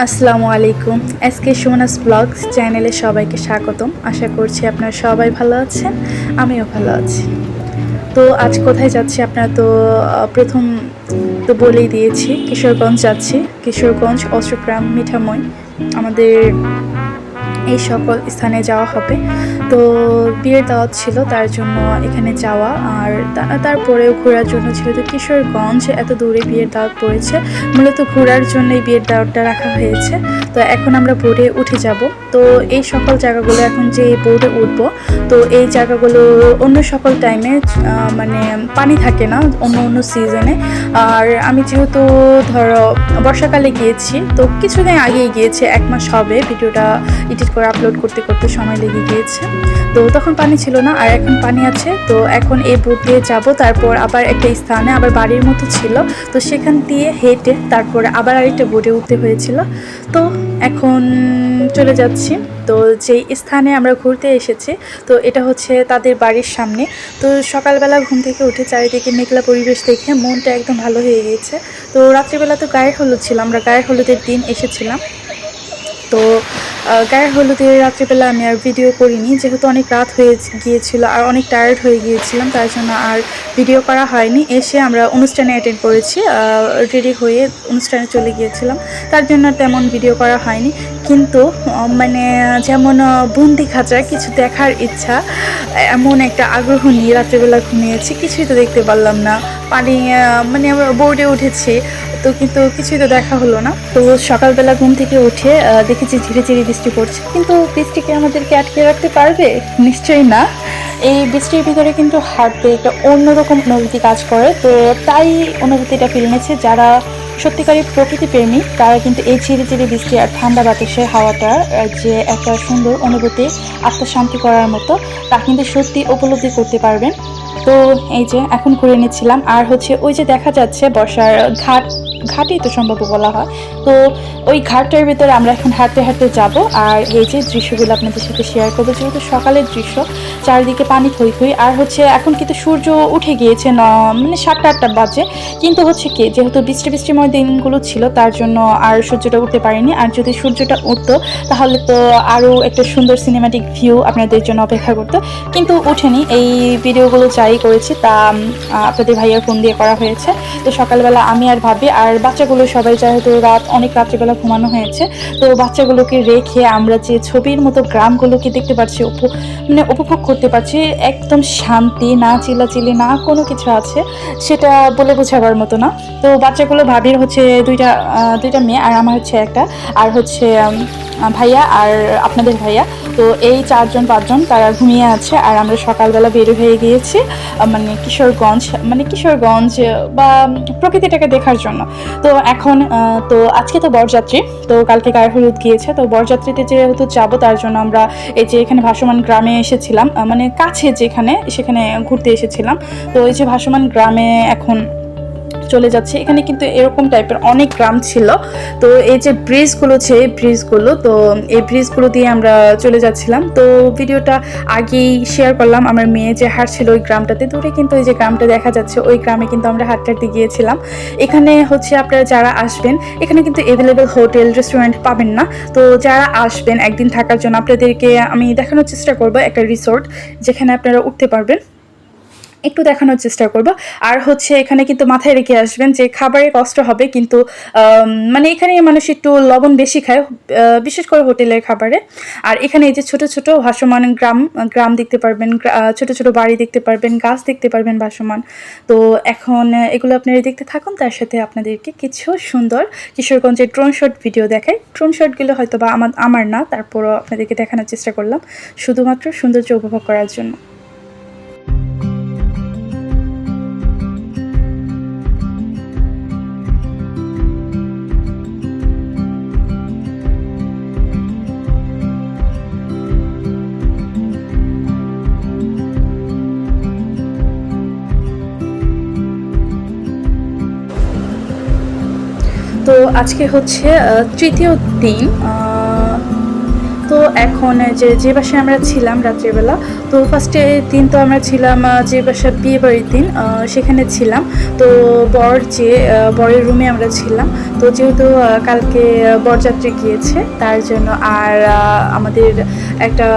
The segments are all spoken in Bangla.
আসসালামু আলাইকুম। এসকে সুমনাস ব্লগস চ্যানেলে সবাইকে স্বাগতম। আশা করছি আপনারা সবাই ভালো আছেন, আমিও ভালো আছি। তো আজ কোথায় যাচ্ছি আপনারা তো প্রথম তো বলেই দিয়েছি, কিশোরগঞ্জ যাচ্ছি। কিশোরগঞ্জ, অষ্টগ্রাম, মিঠামই আমাদের এই সকল স্থানে যাওয়া হবে। তো বিয়ের দাওয়াত ছিল, তার জন্য এখানে যাওয়া। আর তারপরেও ঘোরার জন্য, যেহেতু কিশোরগঞ্জ এত দূরে বিয়ের দাওয়াত পড়েছে, মূলত ঘোরার জন্যই বিয়ের দাওয়াতটা রাখা হয়েছে। তো এখন আমরা বোটে উঠে যাব। তো এই সকল জায়গাগুলো এখন যে বোটে উঠবো, তো এই জায়গাগুলো অন্য সকল টাইমে মানে পানি থাকে না, অন্য অন্য সিজনে। আর আমি যেহেতু ধরো বর্ষাকালে গিয়েছি, তো কিছুদিন আগেই গিয়েছে, 1 মাস হবে। ভিডিওটা এডিট করে আপলোড করতে করতে সময় লেগে গিয়েছে। তো তখন পানি ছিল না, আর এখন পানি আছে। তো এখন এই বোট দিয়ে যাবো, তারপর আবার একটা স্থানে আবার বাড়ির মতো ছিল, তো সেখান দিয়ে হেঁটে তারপরে আবার আরেকটা বোটে উঠতে হয়েছিল। তো এখন চলে যাচ্ছি। তো যেই স্থানে আমরা ঘুরতে এসেছি, তো এটা হচ্ছে তাদের বাড়ির সামনে। তো সকালবেলা ঘুম থেকে উঠে চারিদিকে মেঘলা পরিবেশ দেখে মনটা একদম ভালো হয়ে গিয়েছে। তো রাত্রিবেলা তো গায়ের হলুদ ছিল, আমরা গায়ের হলুদের দিন এসেছিলাম। তো গায়ের হলুদের রাত্রিবেলা আমি আর ভিডিও করিনি, যেহেতু অনেক রাত হয়ে গিয়েছিল আর অনেক টায়ার্ড হয়ে গিয়েছিলাম, তার জন্য আর ভিডিও করা হয়নি। এসে আমরা অনুষ্ঠানে অ্যাটেন্ড করেছি, রেডি হয়ে অনুষ্ঠানে চলে গিয়েছিলাম, তার জন্য তেমন ভিডিও করা হয়নি। কিন্তু মানে যেমন বন্দি খাঁচায় কিছু দেখার ইচ্ছা, এমন একটা আগ্রহ নিয়ে রাত্রিবেলা ঘুমিয়েছি, কিছুই তো দেখতে পারলাম না। পানি মানে আমরা বোর্ডে উঠেছি, তো কিন্তু কিছুই তো দেখা হলো না। তো সকালবেলা ঘুম থেকে উঠে দেখেছি ঝিরি ঝিরি বৃষ্টি পড়ছে, কিন্তু বৃষ্টিকে আমাদেরকে আটকে রাখতে পারবে? নিশ্চয়ই না। এই বৃষ্টির ভিতরে কিন্তু হাঁটতে একটা অন্যরকম অনুভূতি কাজ করে। তো তাই অনুভূতিটা ফিরে নিয়েছে যারা সত্যিকারই প্রকৃতি প্রেমী, তারা কিন্তু এই ঝিরি ঝিরি বৃষ্টি আর ঠান্ডা বাতাসের হাওয়াটা যে একটা সুন্দর অনুভূতি, আত্মশান্তি করার মতো, তা কিন্তু সত্যি উপলব্ধি করতে পারবেন। তো এই যে এখন ঘুরে নিচ্ছিলাম, আর হচ্ছে ওই যে দেখা যাচ্ছে বর্ষার ঘাটই তো সম্ভব বলা হয়। তো ওই ঘাটটার ভিতরে আমরা এখন হাঁটতে হাঁটতে যাব, আর এই যে দৃশ্যগুলো আপনাদের সাথে শেয়ার করবো। যেহেতু সকালের দৃশ্য, চারিদিকে পানি থই থই, আর হচ্ছে এখন কিন্তু সূর্য উঠে গিয়েছে, মানে 7টা-8টা বাজে। কিন্তু হচ্ছে কি, যেহেতু বৃষ্টিময় দিনগুলো ছিল, তার জন্য আর সূর্যটা উঠতে পারেনি। আর যদি সূর্যটা উঠতো, তাহলে তো আরও একটা সুন্দর সিনেম্যাটিক ভিউ আপনাদের জন্য অপেক্ষা করতো, কিন্তু উঠেনি। এই ভিডিওগুলো যাই করেছি তা আপনাদের ভাইয়ার ফোন দিয়ে করা হয়েছে। তো সকালবেলা আমি আর ভাবি আর বাচ্চাগুলো সবাই, যেহেতু অনেক রাত্রিবেলা ঘুমানো হয়েছে, তো বাচ্চাগুলোকে রেখে আমরা যে ছবির মতো গ্রামগুলোকে দেখতে পাচ্ছি, মানে উপভোগ করতে পারছি। একদম শান্তি, না চিল্লাচিল্লি, না কোনো কিছু আছে, সেটা বলে বোঝাবার মতো না। তো বাচ্চাগুলো ভাবির হচ্ছে দুইটা মেয়ে, আর আমার হচ্ছে একটা, আর হচ্ছে ভাইয়া আর আপনাদের ভাইয়া। তো এই 4-5জন তারা ঘুমিয়ে আছে, আর আমরা সকালবেলা বের হয়ে গিয়েছি কিশোরগঞ্জ বা প্রকৃতিটাকে দেখার জন্য। তো এখন তো আজকে তো বরযাত্রী, তো কালকে গায়ে হলুদ গিয়েছে। তো বরযাত্রীতে যেহেতু যাবো, তার জন্য আমরা এই যে এখানে ভাসমান গ্রামে এসেছিলাম, মানে কাছে সেখানে ঘুরতে এসেছিলাম। তো এই যে ভাসমান গ্রামে এখন চলে যাচ্ছে। এখানে কিন্তু এরকম টাইপের অনেক গ্রাম ছিল। তো এই যে ব্রিজগুলো, তো এই ব্রিজগুলো দিয়ে আমরা চলে যাচ্ছিলাম। তো ভিডিওটা আগেই শেয়ার করলাম, আমার মেয়ে যে হাঁটছিল ওই গ্রামটাতে। দূরে কিন্তু ওই যে গ্রামটা দেখা যাচ্ছে, ওই গ্রামে কিন্তু আমরা হাঁটতে গিয়েছিলাম। এখানে হচ্ছে আপনারা যারা আসবেন, এখানে কিন্তু অ্যাভেলেবেল হোটেল রেস্টুরেন্ট পাবেন না। তো যারা আসবেন একদিন থাকার জন্য, আপনাদেরকে আমি দেখানোর চেষ্টা করব একটা রিসোর্ট, যেখানে আপনারা উঠতে পারবেন, একটু দেখানোর চেষ্টা করব। আর হচ্ছে এখানে কিন্তু মাথায় রেখে আসবেন যে খাবারে কষ্ট হবে, কিন্তু মানে এখানে মানুষ একটু লবণ বেশি খায়, বিশেষ করে হোটেলের খাবারে। আর এখানে এই যে ছোট ছোট ভাসমান গ্রাম দেখতে পারবেন, ছোট ছোট বাড়ি দেখতে পারবেন, গাছ দেখতে পারবেন ভাসমান। তো এখন এগুলো আপনারা দেখতে থাকুন, তার সাথে আপনাদেরকে কিছু সুন্দর কিশোরগঞ্জের ড্রোন শট ভিডিও দেখাই। ড্রোন শটগুলো হয়তো বা আমার না, তারপরও আপনাদেরকে দেখানোর চেষ্টা করলাম, শুধুমাত্র সৌন্দর্য উপভোগ করার জন্য। তো আজকে হচ্ছে তৃতীয় দিন। তো এখন যে বাসায় আমরা ছিলাম রাত্রিবেলা, তো ফার্স্টে দিন তো আমরা ছিলাম যে বাসা বিয়ে বাড়ির দিন সেখানে ছিলাম। তো বরের রুমে আমরা ছিলাম। তো যেহেতু কালকে বরযাত্রী গিয়েছে তার জন্য আর আমাদের একটা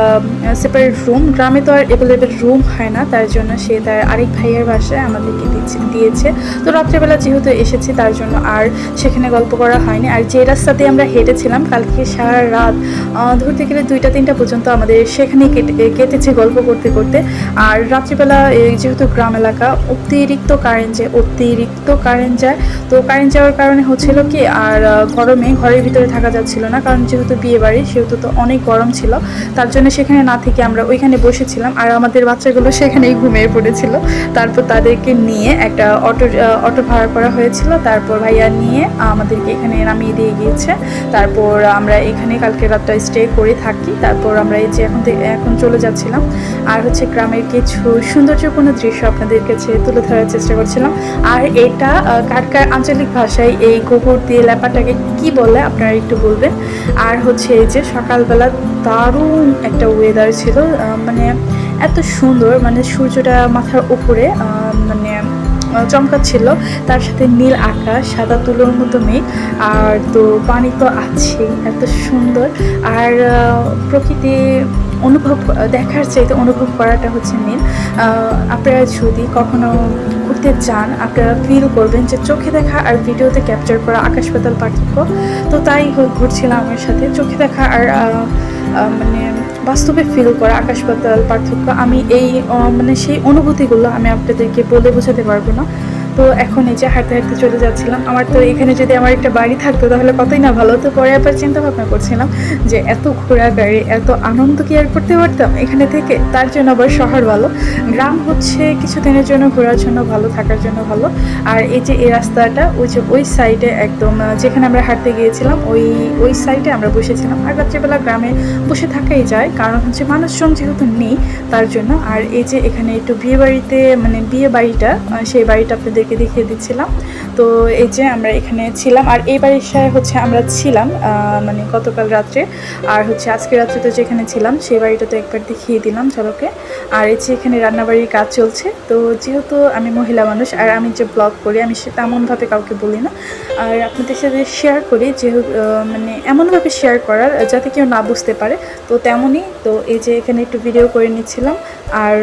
সেপারেট রুম, গ্রামে তো আর অ্যাভেলেবেল রুম হয় না, তার জন্য সে তার আরেক ভাইয়ের বাসায় আমাদেরকে দিয়েছে। তো রাত্রেবেলা যেহেতু এসেছি তার জন্য আর সেখানে গল্প করা হয়নি। আর যে রাস্তাতে আমরা হেঁটেছিলাম কালকে সারা রাত ধরতে গেলে 2টা-3টা পর্যন্ত আমাদের সেখানেই কেটেছে গল্প করতে করতে। আর রাত্রিবেলা যেহেতু গ্রাম এলাকা অতিরিক্ত কারেন্ট যায়। তো কারেন্ট যাওয়ার কারণে হচ্ছিল কি, আর গরমে ঘরের ভিতরে থাকা যাচ্ছিল না, কারণ যেহেতু বিয়ে বাড়ি সেহেতু তো অনেক গরম ছিল। তার জন্য সেখানে না থেকে আমরা ওইখানে বসেছিলাম, আর আমাদের বাচ্চাগুলো সেখানেই ঘুমিয়ে পড়েছিল। তারপর তাদেরকে নিয়ে একটা অটো ভাড়া করা হয়েছিল, তারপর ভাইয়া নিয়ে আমাদেরকে এখানে নামিয়ে দিয়ে গিয়েছে। তারপর আমরা এখানে কালকে রাতটা স্টে করে থাকি। তারপর আমরা এই যে এখন চলে যাচ্ছিলাম, আর হচ্ছে গ্রামের কিছু সৌন্দর্যপূর্ণ দৃশ্য আপনাদের কাছে তুলে ধরার চেষ্টা করছিলাম। আর এটা কার আঞ্চলিক ভাষায় এই গোবর দিয়ে লেপাটাকে কি বলে আপনারা একটু বলবেন। আর হচ্ছে এই যে সকালবেলা দারুণ একটা ওয়েদার ছিল, মানে এত সুন্দর, মানে সূর্যটা মাথার উপরে মানে চমকাচ্ছিল, তার সাথে নীল আকাশ, সাদা তুলোর মতো মেঘ, আর তো পানি তো আছেই, এত সুন্দর। আর প্রকৃতি দেখার চাইতে অনুভব করাটা হচ্ছে মেন। আপনারা যদি কখনো ঘুরতে যান আপনারা ফিল করবেন যে চোখে দেখা আর ভিডিওতে ক্যাপচার করা আকাশ পাতাল পার্থক্য। তো তাই ঘুরছিলাম আমার সাথে, চোখে দেখা আর মানে বাস্তবে ফিল করা আকাশ পাতাল পার্থক্য। আমি এই মানে সেই অনুভূতিগুলো আমি আপনাদেরকে বলে বোঝাতে পারবো না। তো এখন এই যে হাঁটতে হাঁটতে চলে যাচ্ছিলাম। আমার তো এখানে যদি আমার একটা বাড়ি থাকতো তাহলে কতই না ভালো হতো। পরে আবার চিন্তা ভাবনা করছিলাম যে এত ঘোরা গাড়ি, এত আনন্দ কি আর করতে পারতাম এখানে থেকে, তার জন্য আবার শহর ভালো। গ্রাম হচ্ছে কিছুদিনের জন্য ঘোরার জন্য ভালো, থাকার জন্য ভালো। আর এই যে এই রাস্তাটা ওই সাইডে একদম যেখানে আমরা হাঁটতে গিয়েছিলাম ওই সাইডে আমরা বসেছিলাম। আর রাত্রিবেলা গ্রামে বসে থাকাই যায়, কারণ হচ্ছে মানুষজন যেহেতু নেই তার জন্য। আর এই যে এখানে একটু বিয়ে বাড়িটা সেই বাড়িটা আপনাদেরকে দেখিয়ে দিচ্ছিলাম। তো এই যে আমরা এখানে ছিলাম, আর এই বাড়ির হচ্ছে আমরা ছিলাম মানে গতকাল রাত্রে, আর হচ্ছে আজকে রাত্রে তো যেখানে ছিলাম সেই বাড়িটা তো একবার দেখিয়ে দিলাম ঝলকে। আর এই যে এখানে রান্নাবাড়ির কাজ চলছে। তো যেহেতু আমি মহিলা মানুষ আর আমি যে ব্লগ করি আমি সে তেমনভাবে কাউকে বলি না, আর আপনাদের সাথে শেয়ার করি যেহেতু মানে এমনভাবে শেয়ার করার যাতে কেউ না বুঝতে পারে, তো তেমনই। তো এই যে এখানে একটু ভিডিও করে নিচ্ছিলাম। আর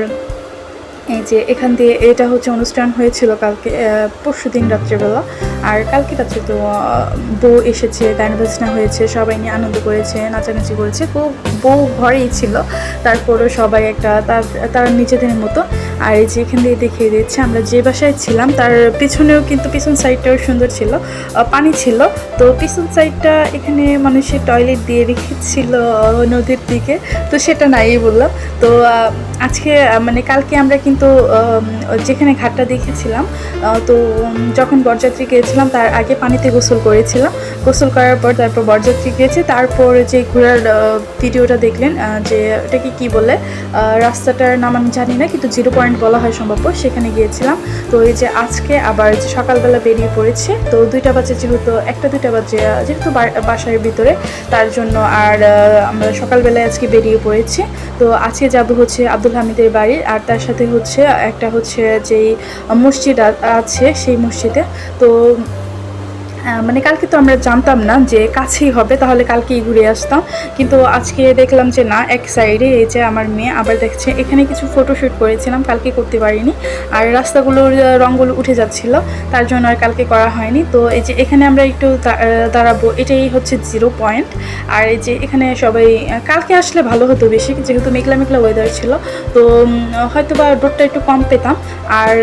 এই যে এখান দিয়ে এটা হচ্ছে অনুষ্ঠান হয়েছিল কালকে পরশুদিন রাত্রেবেলা। আর কালকে রাত্রে তো বউ এসেছে, গান বাজনা হয়েছে, সবাই নিয়ে আনন্দ করেছে, নাচানাচি করেছে। বউ ঘরেই ছিল, তারপরও সবাই তার নিজেদের মতো। আর এই যে এখান দিয়ে দেখিয়ে দিচ্ছে আমরা যে বাসায় ছিলাম তার পিছনেও কিন্তু পিছন সাইডটাও সুন্দর ছিল, পানি ছিল। তো পিছন সাইডটা এখানে মানুষের টয়লেট দিয়ে রেখেছিল নদীর দিকে, তো সেটা নাই বললাম। তো আজকে মানে কালকে আমরা কিন্তু যেখানে ঘাটটা দেখেছিলাম, তো যখন বরযাত্রী গিয়েছিলাম তার আগে পানিতে গোসল করেছিলাম। গোসল করার পর তারপর বরযাত্রী গিয়েছে, তারপর যে ঘোরার ভিডিওটা দেখলেন যে ওটাকে কি বলে, রাস্তাটার নাম আমি জানি না, কিন্তু 0 পয়েন্ট বলা হয় সম্ভব, সেখানে গিয়েছিলাম। তো এই যে আজকে আবার যে সকালবেলা বেরিয়ে পড়েছে, তো 2টা বাজে, যেহেতু 1টা-2টা বাজে যেহেতু বাসার ভিতরে, তার জন্য আর আমরা সকালবেলায় আজকে বেরিয়ে পড়েছি। তো আজকে যাব হচ্ছে আব্দুল হামিদের বাড়ি, আর তার সাথে হচ্ছে একটা হচ্ছে যেই মসজিদ আছে সেই মসজিদে। তো মানে কালকে তো আমরা জানতাম না যে কাছেই হবে, তাহলে কালকেই ঘুরে আসতাম, কিন্তু আজকে দেখলাম যে না, এক সাইডে। এই যে আমার মেয়ে আবার দেখছে, এখানে কিছু ফটোশ্যুট করেছিলাম, কালকে করতে পারিনি। আর রাস্তাগুলোর রঙগুলো উঠে যাচ্ছিল, তার জন্য আর কালকে করা হয়নি। তো এই যে এখানে আমরা একটু দাঁড়াবো, এটাই হচ্ছে 0 পয়েন্ট। আর এই যে এখানে সবাই কালকে আসলে ভালো হতো বেশি, যেহেতু মেঘলা ওয়েদার ছিল, তো হয়তো বা রোদটা একটু কম পেতাম। আর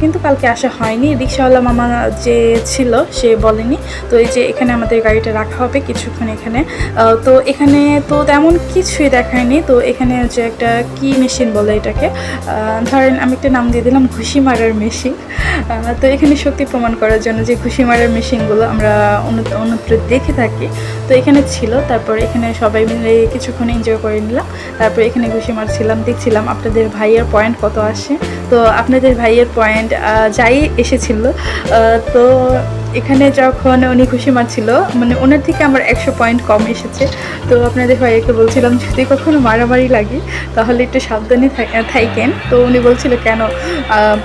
কিন্তু কালকে আসা হয়নি, রিক্সাওয়ালা মামা যে ছিল সে বলেনি। তো এই যে এখানে আমাদের গাড়িটা রাখা হবে কিছুক্ষণ এখানে। তো এখানে তো তেমন কিছুই দেখায়নি। তো এখানে হচ্ছে একটা কি মেশিন বলে এটাকে, ধরেন আমি একটা নাম দিয়ে দিলাম ঘুষি মারার মেশিন। তো এখানে শক্তি প্রমাণ করার জন্য যে ঘুষি মারার মেশিনগুলো আমরা অন্যত্র দেখে থাকি, তো এখানে ছিল। তারপর এখানে সবাই মিলে কিছুক্ষণ এনজয় করে নিলাম। তারপর এখানে ঘুষি মারছিলাম, দেখছিলাম আপনাদের ভাইয়ের পয়েন্ট কত আসে। তো আপনাদের ভাইয়ের পয়েন্ট যাই এসেছিল, তো এখানে যখন উনি ঘুষি মারছিল মানে ওনার থেকে আমার 100 পয়েন্ট কম এসেছে। তো আপনাদের ভাইয়াকে বলছিলাম যদি কখনো মারামারি লাগে তাহলে একটু সাবধানে থাকেন। তো উনি বলছিল কেন,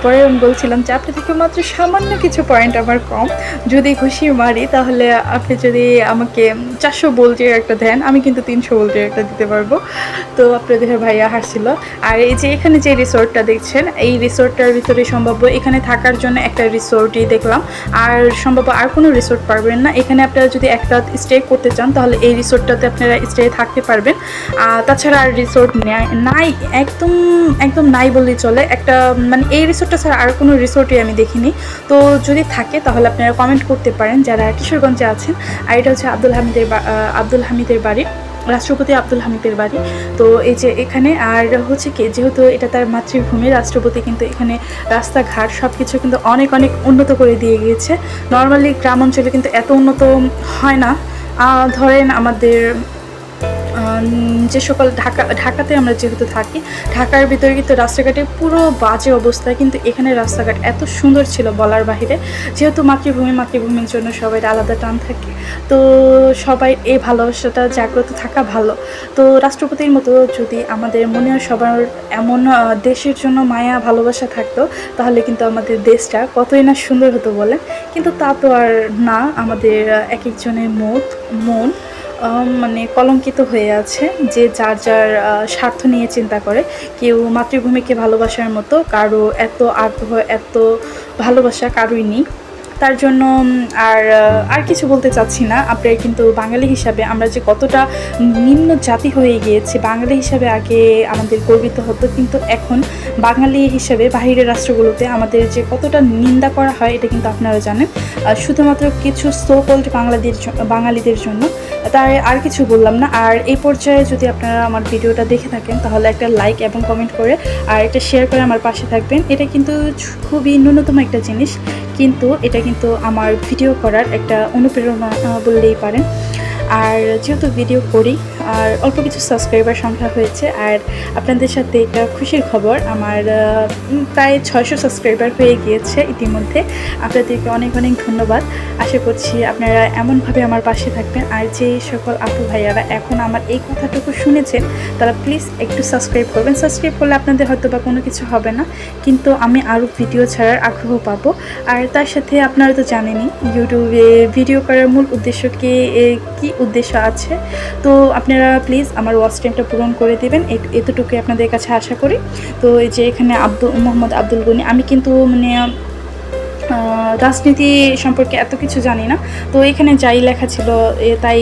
পরে আমি বলছিলাম যে আপনি থেকে মাত্র সামান্য কিছু পয়েন্ট আমার কম, যদি ঘুষি মারি তাহলে আপনি যদি আমাকে 400 ভোল্টের একটা দেন আমি কিন্তু 300 ভোল্টের একটা দিতে পারবো। তো আপনাদের ভাইয়া হাসছিল। আর এই যে এখানে যে রিসোর্টটা দেখছেন এই রিসোর্টটার ভিতরে সম্ভাব্য এখানে থাকার জন্য একটা রিসোর্টই দেখলাম, আর সম্ভব আর কোনো রিসোর্ট পারবেন না। এখানে আপনারা যদি এক রাত স্টে করতে চান তাহলে এই রিসোর্টটাতে আপনারা স্টে থাকতে পারবেন। তাছাড়া আর রিসোর্ট নাই, একদম একদম নাই বললেই চলে। একটা মানে এই রিসোর্টটা ছাড়া আর কোনো রিসোর্টই আমি দেখিনি। তো যদি থাকে তাহলে আপনারা কমেন্ট করতে পারেন যারা কিশোরগঞ্জে আছেন। আর এটা হচ্ছে আব্দুল হামিদের বাড়ি, রাষ্ট্রপতি আব্দুল হামিদের বাড়ি। তো এই যে এখানে আর হচ্ছে কি, যেহেতু এটা তার মাতৃভূমি, রাষ্ট্রপতি কিন্তু এখানে রাস্তাঘাট সব কিছু কিন্তু অনেক অনেক উন্নত করে দিয়ে গিয়েছে। নর্মালি গ্রাম অঞ্চলে কিন্তু এত উন্নত হয় না। ধরেন আমাদের যে সকল ঢাকাতে আমরা যেহেতু থাকি, ঢাকার ভিতরে কিন্তু রাস্তাঘাটের পুরো বাজে অবস্থা, কিন্তু এখানে রাস্তাঘাট এত সুন্দর ছিল বলার বাহিরে। যেহেতু মাতৃভূমির জন্য সবাই আলাদা টান থাকে, তো সবাই এই ভালোবাসাটা জাগ্রত থাকা ভালো। তো রাষ্ট্রপতির মতো যদি আমাদের মনেও সবার এমন দেশের জন্য মায়া ভালোবাসা থাকতো তাহলে কিন্তু আমাদের দেশটা কতই না সুন্দর হতো বলে। কিন্তু তা তো আর না, আমাদের এক একজনের মন মানে কলঙ্কিত হয়ে আছে, যে যার স্বার্থ নিয়ে চিন্তা করে। কেউ মাতৃভূমিকে ভালোবাসার মতো কারো এত আগ্রহ, এত ভালোবাসা কারোই নেই। তার জন্য আর কিছু বলতে চাচ্ছি না। আপনার কিন্তু বাঙালি হিসাবে আমরা যে কতটা নিম্ন জাতি হয়ে গিয়েছি, বাঙালি হিসাবে আগে আমাদের গর্বিত হতো, কিন্তু এখন বাঙালি হিসাবে বাহিরের রাষ্ট্রগুলোতে আমাদের যে কতটা নিন্দা করা হয় এটা কিন্তু আপনারা জানেন, শুধুমাত্র কিছু সো কল্ড বাঙালিদের জন্য। তাই আর কিছু বললাম না। আর এই পর্যায়ে যদি আপনারা আমার ভিডিওটা দেখে থাকেন তাহলে একটা লাইক এবং কমেন্ট করে আর এটা শেয়ার করে আমার পাশে থাকবেন। এটা কিন্তু খুবই ন্যূনতম একটা জিনিস, কিন্তু এটা কিন্তু আমার ভিডিও করার একটা অনুপ্রেরণা বললেই পারেন। আর যেহেতু ভিডিও করি আর অল্প কিছু সাবস্ক্রাইবার সংখ্যা হয়েছে, আর আপনাদের সাথে একটা খুশির খবর, আমার প্রায় 600 সাবস্ক্রাইবার হয়ে গিয়েছে ইতিমধ্যে। আপনাদেরকে অনেক অনেক ধন্যবাদ। আশা করছি আপনারা এমনভাবে আমার পাশে থাকবেন। আর যে সকল আপু ভাইয়ারা এখন আমার এই কথাটুকু শুনেছেন তারা প্লিজ একটু সাবস্ক্রাইব করবেন। সাবস্ক্রাইব করলে আপনাদের হয়তো বা কোনো কিছু হবে না, কিন্তু আমি আরও ভিডিও ছাড়ার আগ্রহ পাবো। আর তার সাথে আপনারা তো জানেনই ইউটিউবে ভিডিও করার মূল উদ্দেশ্য কী উদ্দেশ্য আছে। তো আপনারা প্লিজ আমার ওয়াচ টাইমটা পূরণ করে দেবেন, এতটুকুই আপনাদের কাছে আশা করি। তো এই যে এখানে মোহাম্মদ আব্দুল গনি, আমি কিন্তু মানে রাজনীতি সম্পর্কে এত কিছু জানি না, তো এখানে যাই লেখা ছিল তাই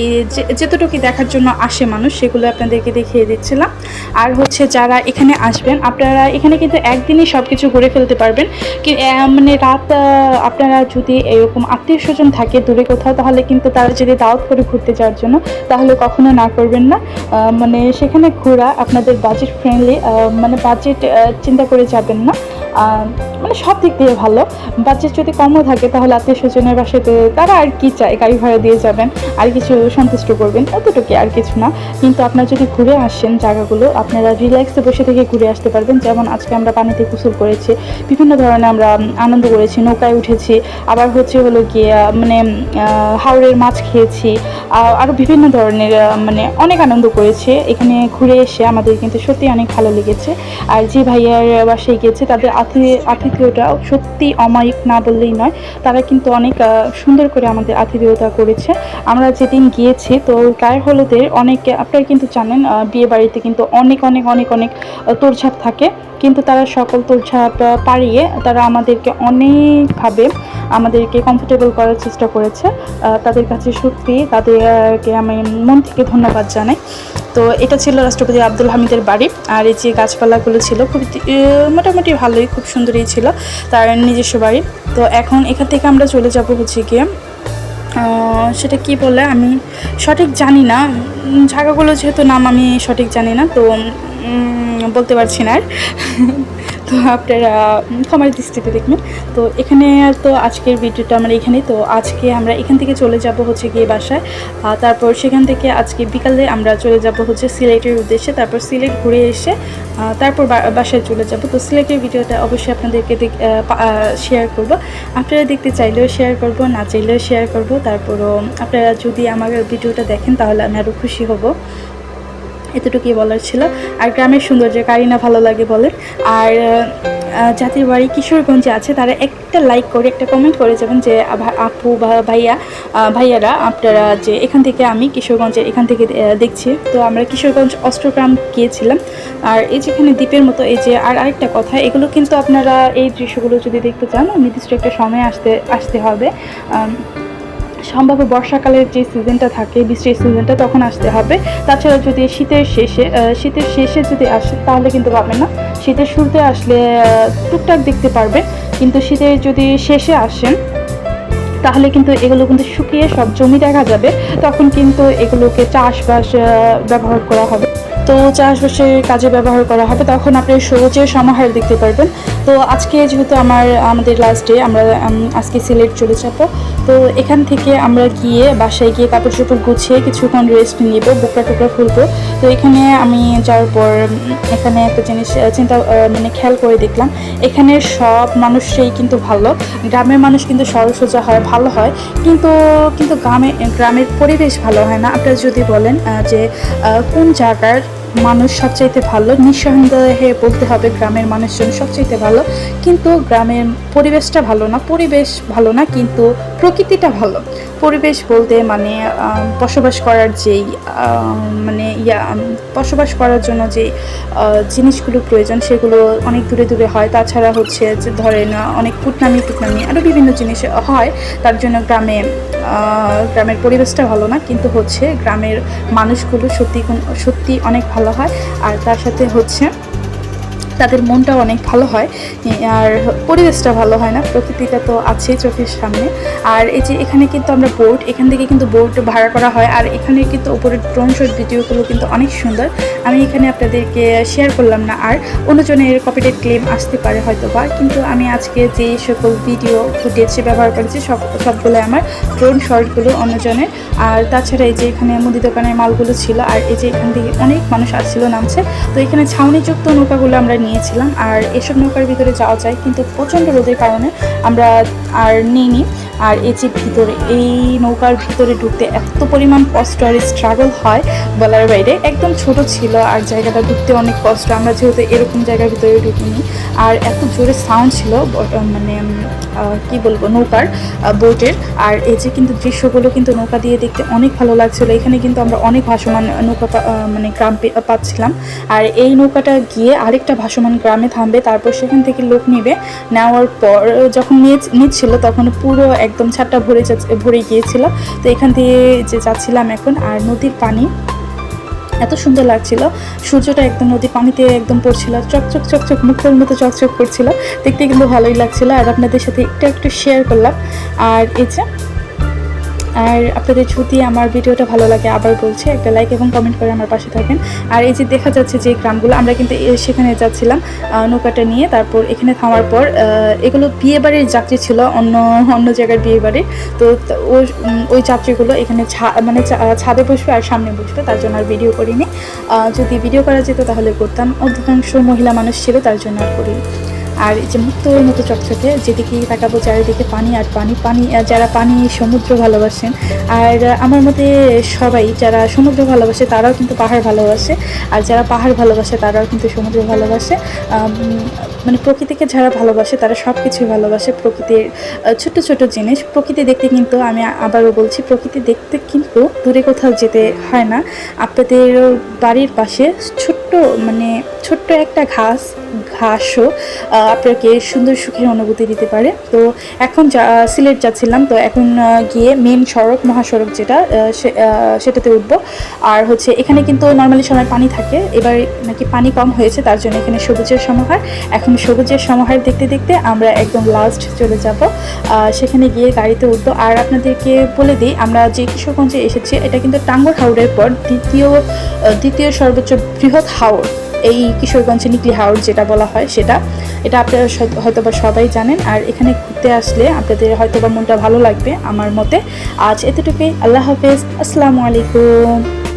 যেতটুকু দেখার জন্য আসে মানুষ সেগুলো আপনাদেরকে দেখিয়ে দিচ্ছিলাম। আর হচ্ছে যারা এখানে আসবেন আপনারা এখানে কিন্তু একদিনই সব কিছু ঘুরে ফেলতে পারবেন। মানে রাত আপনারা যদি এরকম আত্মীয় স্বজন থাকে দূরে কোথাও, তাহলে কিন্তু তারা যদি দাওয়াত করে ঘুরতে যাওয়ার জন্য তাহলে কখনো না করবেন না। মানে সেখানে ঘোরা আপনাদের বাজেট ফ্রেন্ডলি, মানে বাজেট চিন্তা করে যাবেন না, মানে সব দিক দিয়ে ভালো। বাজেট যদি কমও থাকে তাহলে আত্মীয় স্বজনের বাসাতে তারা আর কি চায়, গাড়ি ভাড়া দিয়ে যাবেন আর কিছু সন্তুষ্ট করবেন, এতটুকু আর কিছু না। কিন্তু আপনারা যদি ঘুরে আসেন জায়গাগুলো আপনারা রিল্যাক্সে বসে থেকে ঘুরে আসতে পারবেন। যেমন আজকে আমরা পানিতে গোসল করেছি, বিভিন্ন ধরনের আমরা আনন্দ করেছি, নৌকায় উঠেছি, আবার হলো গিয়ে মানে হাওড়ের মাছ খেয়েছি, আরও বিভিন্ন ধরনের মানে অনেক আনন্দ করেছে। এখানে ঘুরে এসে আমাদের কিন্তু সত্যি অনেক ভালো লেগেছে। আর যে ভাইয়ার বাসায় গিয়েছে তাদের আতিথেয়তা সত্যি অমায়িক না বললেই নয়, তারা কিন্তু অনেক সুন্দর করে আমাদের আতিথেয়তা করেছে। আমরা যেদিন গিয়েছি তো গায়ে হলুদের অনেক, আপনারা কিন্তু জানেন বিয়ে বাড়িতে কিন্তু অনেক অনেক অনেক অনেক তোড়ঝাড় থাকে, কিন্তু তারা সকল তোড়ঝাড় পাড়িয়ে তারা আমাদেরকে অনেকভাবে আমাদেরকে কমফোর্টেবল করার চেষ্টা করেছে। তাদের কাছে সত্যি তাদেরকে আমি মন থেকে ধন্যবাদ জানাই। তো এটা ছিল রাষ্ট্রপতি আব্দুল হামিদের বাড়ি। আর এই যে গাছপালাগুলো ছিল খুব মোটামুটি ভালোই, খুব সুন্দরই ছিল তার নিজস্ব বাড়ি। তো এখন এখান থেকে আমরা চলে যাব হচ্ছে গিয়ে সেটা কি বলে আমি সঠিক জানি না, জায়গাগুলো যেহেতু নাম আমি সঠিক জানি না তো বলতে পারছি না আর। তো আপনারা ক্ষমার দৃষ্টিতে দেখবেন। তো এখানে তো আজকের ভিডিওটা আমরা এখানেই। তো আজকে আমরা এখান থেকে চলে যাব হচ্ছে গিয়ে বাসায়, তারপর সেখান থেকে আজকে বিকালে আমরা চলে যাব হচ্ছে সিলেটের উদ্দেশ্যে। তারপর সিলেট ঘুরে এসে তারপর বাসায় চলে যাব। তো সিলেটের ভিডিওটা অবশ্যই আপনাদেরকে শেয়ার করব। আপনারা দেখতে চাইলেও শেয়ার করব, না চাইলেও শেয়ার করব। তারপরও আপনারা যদি আমার ভিডিওটা দেখেন তাহলে আমি আরও খুশি হব। এতটুকুই বলার ছিল। আর গ্রামের সৌন্দর্য কারই না ভালো লাগে বলেন। আর যাদের বাড়ি কিশোরগঞ্জে আছে তারা একটা লাইক করে একটা কমেন্ট করে যাবেন যে আপু বা ভাইয়ারা আপনারা যে এখান থেকে আমি কিশোরগঞ্জের এখান থেকে দেখছি। তো আমরা কিশোরগঞ্জ অষ্টগ্রাম গিয়েছিলাম। আর এই যেখানে দ্বীপের মতো এই যে আরেকটা কথা, এগুলো কিন্তু আপনারা এই দৃশ্যগুলো যদি দেখতে চান নির্দিষ্ট একটা সময় আসতে হবে। সম্ভাব্য বর্ষাকালের যে সিজনটা থাকে, বৃষ্টির সিজনটা, তখন আসতে হবে। তাছাড়া যদি শীতের শেষে যদি আসে তাহলে কিন্তু পাবেন না। শীতের শুরুতে আসলে টুকটাক দেখতে পারবেন, কিন্তু শীতের যদি শেষে আসেন তাহলে কিন্তু এগুলো কিন্তু শুকিয়ে সব জমি দেখা যাবে। তখন কিন্তু এগুলোকে চাষবাস ব্যবহার করা হবে। তো চাষবাসের কাজে ব্যবহার করা হবে, তখন আপনি সবুজের সমাহার দেখতে পারবেন। তো আজকে যেহেতু আমাদের লাস্ট ডে, আমরা আজকে সিলেট চলে যাব। তো এখান থেকে আমরা গিয়ে বাসায় গিয়ে কাপড় চোপড় গুছিয়ে কিছুক্ষণ রেস্ট নিব, বোকরা টোকরা খুলবো। তো এখানে আমি যাওয়ার পর এখানে একটা জিনিস খেয়াল করে দেখলাম, এখানে সব মানুষই কিন্তু ভালো। গ্রামের মানুষ কিন্তু সরল সোজা হয়, ভালো হয়, কিন্তু গ্রামের পরিবেশ ভালো হয় না। আপনারা যদি বলেন যে কোন জায়গার মানুষ সবচাইতে ভালো, নিঃসন্দেহে বলতে হবে গ্রামের মানুষজন সবচাইতে ভালো। কিন্তু গ্রামের পরিবেশটা ভালো না, পরিবেশ ভালো না কিন্তু প্রকৃতিটা ভালো। পরিবেশ বলতে মানে বসবাস করার যেই বসবাস করার জন্য যে জিনিসগুলো প্রয়োজন সেগুলো অনেক দূরে দূরে হয়। তাছাড়া হচ্ছে যে ধরেন অনেক কুটনামি আরও বিভিন্ন জিনিস হয়, তার জন্য গ্রামের পরিবেশটা ভালো না। কিন্তু হচ্ছে গ্রামের মানুষগুলো সত্যি অনেক ভালো হয়। আর তার সাথে হচ্ছে তাদের মনটাও অনেক ভালো হয়। আর পরিবেশটা ভালো হয় না, প্রকৃতিটা তো আছেই চোখের সামনে। আর এই যে এখানে কিন্তু আমরা এখান থেকে কিন্তু বোট ভাড়া করা হয়। আর এখানে কিন্তু উপরের ড্রোন শট ভিডিওগুলো কিন্তু অনেক সুন্দর। আমি এখানে আপনাদেরকে শেয়ার করলাম না, আর অন্যজনের কপিরাইট ক্লেম আসতে পারে হয়তো বা, কিন্তু আমি আজকে যে সকল ভিডিও ফুটেজ ব্যবহার করেছি সবগুলো আমার ড্রোন শটগুলো অন্যজনের। আর তাছাড়া এই যে এখানে মুদি দোকানের মালগুলো ছিল। আর এই যে এখান থেকে অনেক মানুষ আসছিল, নামছে। তো এখানে ছাউনিযুক্ত নৌকাগুলো আমরা নিয়েছিলাম। আর এসব নৌকার ভিতরে যাওয়া যায়, কিন্তু প্রচণ্ড রোদের কারণে আমরা আর নিইনি। আর এই যে এই নৌকার ভিতরে ঢুকতে এত পরিমাণ কষ্ট আর স্ট্রাগল হয় বলার বাইরে। একদম ছোট ছিল আর জায়গাটা ঢুকতে অনেক কষ্ট, আমরা যেহেতু এরকম জায়গার ভিতরে ঢুকিনি। আর এত জোরে সাউন্ড ছিল কি বলবো নৌকার, বোটের। আর এই যে কিন্তু দৃশ্যগুলো কিন্তু নৌকা দিয়ে দেখতে অনেক ভালো লাগছিলো। এখানে কিন্তু আমরা অনেক ভাসমান নৌকা গ্রাম পাচ্ছিলাম। আর এই নৌকাটা গিয়ে আরেকটা ভাসমান গ্রামে থামবে, তারপর সেখান থেকে লোক নেওয়ার পর যখন নিচ্ছিল তখন পুরো একদম ছাদটা ভরে গিয়েছিল। তো এখান থেকে যে যাচ্ছিলাম এখন, আর নদীর পানি এত সুন্দর লাগছিল, সূর্যটা একদম নদীর পানিতে একদম পড়ছিল, চকচক মুখের মতো চকচক করছিল, দেখতে কিন্তু ভালোই লাগছিল। আর আপনাদের সাথে একটু শেয়ার করলাম। আর আপনাদের যদি আমার ভিডিওটা ভালো লাগে, আবার বলছি একটা লাইক এবং কমেন্ট করে আমার পাশে থাকেন। আর এই যে দেখা যাচ্ছে যে গ্রামগুলো, আমরা কিন্তু সেখানে যাচ্ছিলাম নৌকাটা নিয়ে। তারপর এখানে থামার পর এগুলো বিয়ে বাড়ির যাত্রী ছিল, অন্য জায়গার বিয়ে বাড়ি। তো ওই যাত্রীগুলো এখানে ছাদে বসবে আর সামনে বসবে, তার জন্য আর ভিডিও করিনি। যদি ভিডিও করা যেত তাহলে করতাম। অধিকাংশ মহিলা মানুষ ছিল, তার জন্য আর করিনি। আর এই যে মুক্তোর মতো চকচকে, যেদিকে তাকাবো চারিদিকে পানি আর পানি। যারা সমুদ্র ভালোবাসেন, আর আমার মতে সবাই যারা সমুদ্র ভালোবাসে তারাও কিন্তু পাহাড় ভালোবাসে, আর যারা পাহাড় ভালোবাসে তারাও কিন্তু সমুদ্র ভালোবাসে। প্রকৃতিকে যারা ভালোবাসে তারা সব কিছুই ভালোবাসে। প্রকৃতির ছোট জিনিস, প্রকৃতি দেখতে কিন্তু আমি আবারও বলছি, প্রকৃতি দেখতে কিন্তু দূরে কোথাও যেতে হয় না। আপনাদের বাড়ির পাশে ছোট্ট একটা ঘাসও আপনাকে সুন্দর সুখের অনুভূতি দিতে পারে। তো এখন সিলেট যাচ্ছিলাম, তো এখন গিয়ে মেন মহাসড়ক যেটা সেটাতে উঠবো। আর হচ্ছে এখানে কিন্তু নর্মালি সময় পানি থাকে, এবার নাকি পানি কম হয়েছে, তার জন্য এখানে সবুজের সমাহার। এখন সবুজের সমাহার দেখতে দেখতে আমরা একদম লাস্ট চলে যাব, সেখানে গিয়ে গাড়িতে উঠবো। আর আপনাদেরকে বলে দিই, আমরা যে কিশোরগঞ্জে এসেছি এটা কিন্তু টাঙ্গর হাওরের পর দ্বিতীয় সর্বোচ্চ বৃহৎ হাওর। এই কিশোরগঞ্জ নিকলি হাউস যেটা বলা হয় সেটা, এটা আপনারা হয়তোবা সবাই জানেন। আর এখানে ঘুরতে আসলে আপনাদের হয়তোবা মনটা ভালো লাগবে আমার মতে। আজ এতটুকুই, আল্লাহ হাফেজ, আসসালামু আলাইকুম।